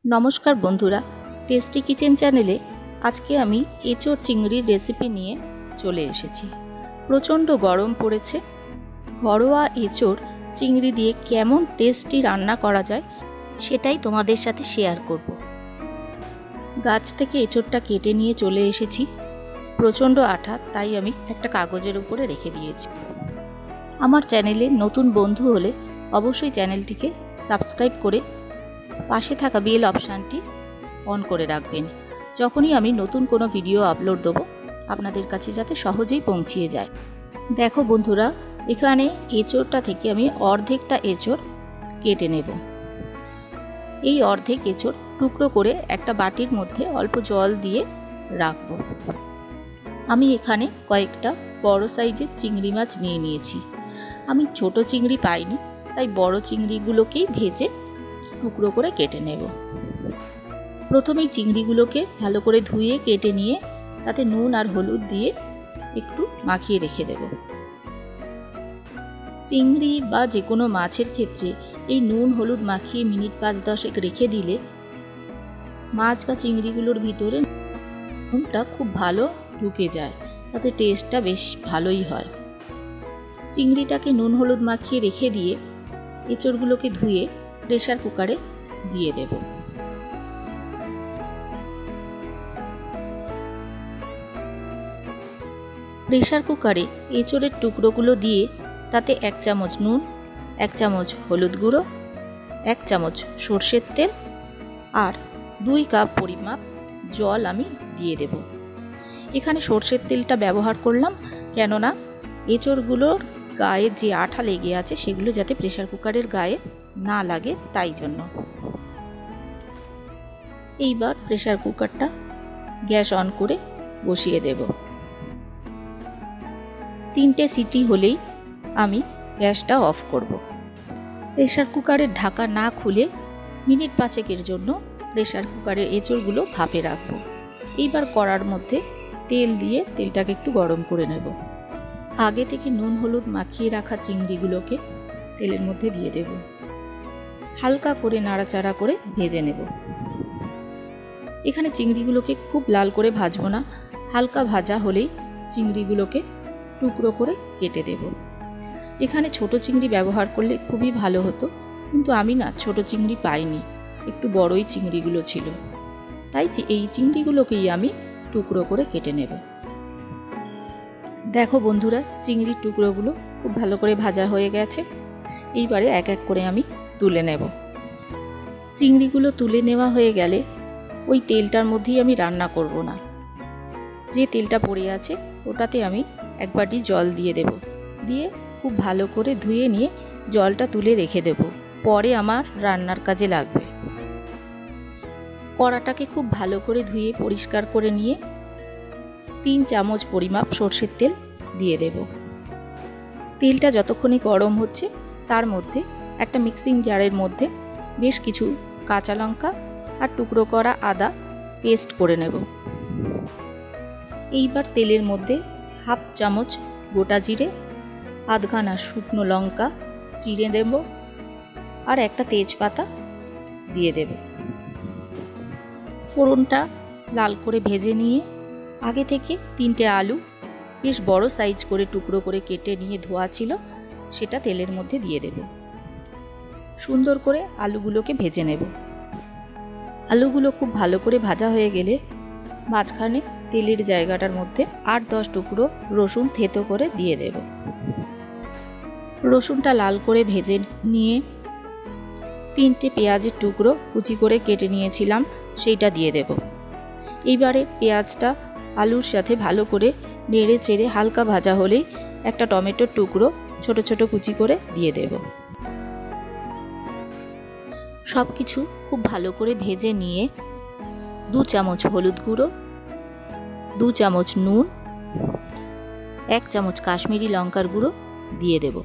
নমস্কার বন্ধুরা, tasty kitchen চ্যানেলে আজকে আমি এঁচোড় চিংড়ির রেসিপি নিয়ে চলে এসেছি। প্রচণ্ড গরম পড়েছে। ঘরোয়া এঁচোড় চিংড়ি দিয়ে কেমন টেস্টি রান্না করা যায় সেটাই তোমাদের সাথে শেয়ার করব। গাছ থেকে এঁচোড়টা কেটে নিয়ে চলে এসেছি। প্রচণ্ড আঠা, তাই আমি একটা কাগজের উপরে রেখে দিয়েছি। আমার চ্যানেলে নতুন বন্ধু হলে অবশ্যই চ্যানেলটিকে সাবস্ক্রাইব করে পাশে থাকা বেল অপশানটি অন করে রাখবেন। যখনই আমি নতুন কোনো ভিডিও আপলোড দেবো আপনাদের কাছে যাতে সহজেই পৌঁছিয়ে যায়। দেখো বন্ধুরা, এখানে এঁচোড়টা থেকে আমি অর্ধেকটা এঁচোড় কেটে নেব। এই অর্ধেক এঁচোড় টুকরো করে একটা বাটির মধ্যে অল্প জল দিয়ে রাখব। আমি এখানে কয়েকটা বড় সাইজের চিংড়ি মাছ নিয়ে নিয়েছি। আমি ছোট চিংড়ি পাইনি, তাই বড় চিংড়িগুলোকেই ভেজে টুকরো করে কেটে নেব। প্রথমেই চিংড়িগুলোকে ভালো করে ধুয়ে কেটে নিয়ে তাতে নুন আর হলুদ দিয়ে একটু মাখিয়ে রেখে দেব। চিংড়ি বা যে কোনো মাছের ক্ষেত্রে এই নুন হলুদ মাখিয়ে মিনিট 5-10 রেখে দিলে মাছ বা চিংড়িগুলোর ভিতরে নুনটা খুব ভালো ঢুকে যায়, তাতে টেস্টটা বেশ ভালোই হয়। চিংড়িটাকে নুন হলুদ মাখিয়ে রেখে দিয়ে এঁচোড়গুলোকে ধুয়ে প্রেসার কুকারে দিয়ে দেব। প্রেসার কুকারে এঁচোড়ের টুকরোগুলো দিয়ে তাতে 1 চামচ নুন, 1 চামচ হলুদ গুঁড়ো, 1 চামচ সর্ষের তেল আর 2 কাপ পরিমাপ জল আমি দিয়ে দেব। এখানে সর্ষের তেলটা ব্যবহার করলাম কেননা এঁচোড়গুলোর গায়ে যে আঠা লেগে আছে সেগুলো যাতে প্রেসার কুকারের গায়ে না লাগে, তাই জন্য। এইবার প্রেসার কুকারটা গ্যাস অন করে বসিয়ে দেব। 3টে সিটি হলেই আমি গ্যাসটা অফ করব। প্রেসার কুকারের ঢাকা না খুলে মিনিট 5 জন্য প্রেসার কুকারের এঁচোড়গুলো ভাপে রাখব। এইবার কড়ার মধ্যে তেল দিয়ে তেলটাকে একটু গরম করে নেব। আগে থেকে নুন হলুদ মাখিয়ে রাখা চিংড়িগুলোকে তেলের মধ্যে দিয়ে দেব। হালকা করে নাড়াচাড়া করে ভেজে নেব। এখানে চিংড়িগুলোকে খুব লাল করে ভাজবো না, হালকা ভাজা হলেই চিংড়িগুলোকে টুকরো করে কেটে দেব। এখানে ছোট চিংড়ি ব্যবহার করলে খুবই ভালো হতো, কিন্তু আমি না ছোট চিংড়ি পাইনি, একটু বড়ই চিংড়িগুলো ছিল, তাই এই চিংড়িগুলোকেই আমি টুকরো করে কেটে নেব। দেখো বন্ধুরা, চিংড়ির টুকরোগুলো খুব ভালো করে ভাজা হয়ে গেছে। এইবারে এক এক করে আমি তুলে নেব। চিংড়িগুলো তুলে নেওয়া হয়ে গেলে ওই তেলটার মধ্যেই আমি রান্না করব না। যে তেলটা পড়ে আছে ওটাতে আমি 1 বাটি জল দিয়ে দেব। দিয়ে খুব ভালো করে ধুয়ে নিয়ে জলটা তুলে রেখে দেব, পরে আমার রান্নার কাজে লাগবে। কড়াটাকে খুব ভালো করে ধুয়ে পরিষ্কার করে নিয়ে 3 চামচ পরিমাপ সর্ষের তেল দিয়ে দেব। তেলটা যতক্ষণই গরম হচ্ছে তার মধ্যে একটা মিক্সিং জারের মধ্যে বেশ কিছু কাঁচা লঙ্কা আর টুকরো করা আদা পেস্ট করে নেব। এইবার তেলের মধ্যে 1/2 চামচ গোটা জিরে, আধখানা শুকনো লঙ্কা চিড়ে দেব আর একটা তেজপাতা দিয়ে দেব। ফোড়নটা লাল করে ভেজে নিয়ে আগে থেকে 3টে আলু বেশ বড় সাইজ করে টুকরো করে কেটে নিয়ে ধোয়া ছিল সেটা তেলের মধ্যে দিয়ে দেব। সুন্দর করে আলুগুলোকে ভেজে নেব। আলুগুলো খুব ভালো করে ভাজা হয়ে গেলে মাঝখানে তেলের জায়গাটার মধ্যে 8-10 টুকরো রসুন থেতো করে দিয়ে দেব। রসুনটা লাল করে ভেজে নিয়ে 3টে পেঁয়াজের টুকরো কুচি করে কেটে নিয়েছিলাম সেইটা দিয়ে দেব। এইবারে পেঁয়াজটা আলুর সাথে ভালো করে নেড়ে চেড়ে হালকা ভাজা হলেই একটা টমেটোর টুকরো ছোট ছোট কুচি করে দিয়ে দেব। সব কিছু খুব ভালো করে ভেজে নিয়ে 2 চামচ হলুদ গুঁড়ো, 2 চামচ নুন, 1 চামচ কাশ্মীরি লঙ্কার গুঁড়ো দিয়ে দেব।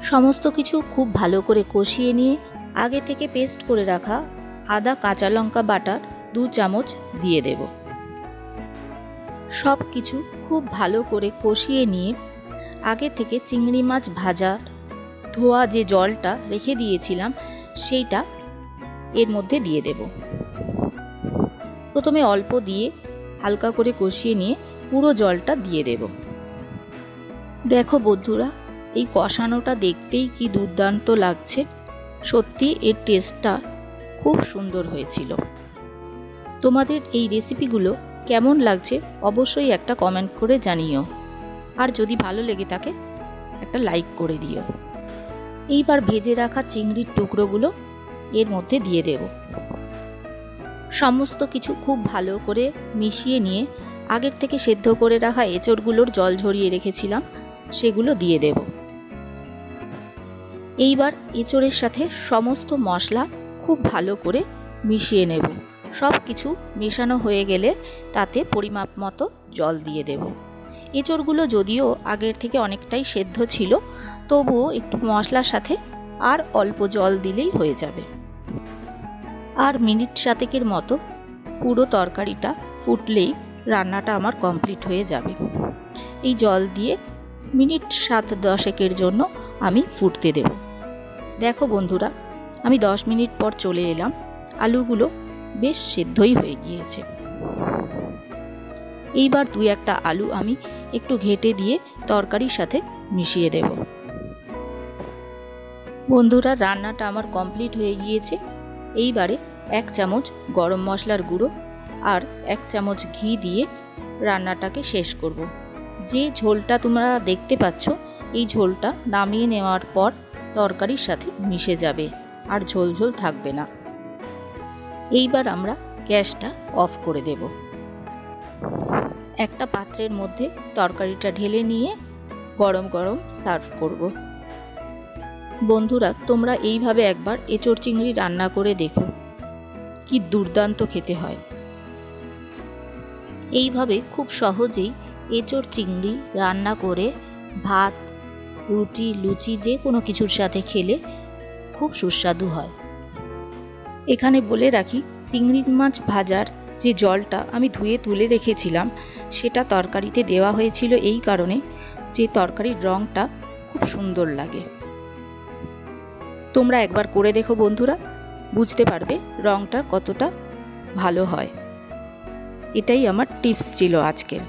সমস্ত কিছু খুব ভালো করে কষিয়ে নিয়ে আগে থেকে পেস্ট করে রাখা আদা কাঁচা লঙ্কা বাটার 2 চামচ দিয়ে দেব। সব কিছু খুব ভালো করে কষিয়ে নিয়ে আগে থেকে চিংড়ি মাছ ভাজা ধোয়া যে জলটা রেখে দিয়েছিলাম সেইটা এর মধ্যে দিয়ে দেব। প্রথমে অল্প দিয়ে হালকা করে কষিয়ে নিয়ে পুরো জলটা দিয়ে দেব। দেখো বন্ধুরা, এই কষানোটা দেখতেই কি দুর্দান্ত লাগছে। সত্যি এর টেস্টটা খুব সুন্দর হয়েছিল। তোমাদের এই রেসিপিগুলো কেমন লাগছে অবশ্যই একটা কমেন্ট করে জানিও, আর যদি ভালো লেগে থাকে একটা লাইক করে দিও। এইবার ভেজে রাখা চিংড়ির টুকরোগুলো এর মধ্যে দিয়ে দেব। সমস্ত কিছু খুব ভালো করে মিশিয়ে নিয়ে আগের থেকে সেদ্ধ করে রাখা এঁচোড়গুলোর জল ঝরিয়ে রেখেছিলাম সেগুলো দিয়ে দেব। এইবার এঁচোড়ের সাথে সমস্ত মশলা খুব ভালো করে মিশিয়ে নেব। সব কিছু মেশানো হয়ে গেলে তাতে পরিমাপ মতো জল দিয়ে দেব। এঁচোড়গুলো যদিও আগের থেকে অনেকটাই সেদ্ধ ছিল, তবুও একটু মশলার সাথে আর অল্প জল দিলেই হয়ে যাবে। আর মিনিট 7 মতো পুরো তরকারিটা ফুটলেই রান্নাটা আমার কমপ্লিট হয়ে যাবে। এই জল দিয়ে মিনিট 7-10 জন্য আমি ফুটতে দেব। দেখো বন্ধুরা, আমি 10 মিনিট পর চলে এলাম। আলুগুলো বেশ সেদ্ধই হয়ে গিয়েছে। এইবার 2-1টা আলু আমি একটু ঘেঁটে দিয়ে তরকারির সাথে মিশিয়ে দেব। বন্ধুরা, রান্নাটা আমার কমপ্লিট হয়ে গিয়েছে। এইবারে 1 চামচ গরম মশলার গুঁড়ো আর 1 চামচ ঘি দিয়ে রান্নাটাকে শেষ করব। যে ঝোলটা তোমরা দেখতে পাচ্ছ, এই ঝোলটা নামিয়ে নেওয়ার পর তরকারির সাথে মিশে যাবে, আর ঝোল ঝোল থাকবে না। এইবার আমরা গ্যাসটা অফ করে দেব। একটা পাত্রের মধ্যে তরকারিটা ঢেলে নিয়ে গরম গরম সার্ভ করব। বন্ধুরা, তোমরা এইভাবে একবার এঁচোড় চিংড়ি রান্না করে দেখো, কি দুর্দান্ত খেতে হয়। এইভাবে খুব সহজেই এঁচোড় চিংড়ি রান্না করে ভাত, রুটি, লুচি যে কোনো কিছুর সাথে খেলে খুব সুস্বাদু হয়। এখানে বলে রাখি, চিংড়ি মাছ ভাজার যে জলটা আমি ধুয়ে তুলে রেখেছিলাম সেটা তরকারিতে দেওয়া হয়েছিল এই কারণে যে তরকারির রঙটা খুব সুন্দর লাগে। তোমরা একবার করে দেখো বন্ধুরা, বুঝতে পারবে রঙটা কতটা ভালো হয়। এটাই আমার টিপস ছিল আজকের।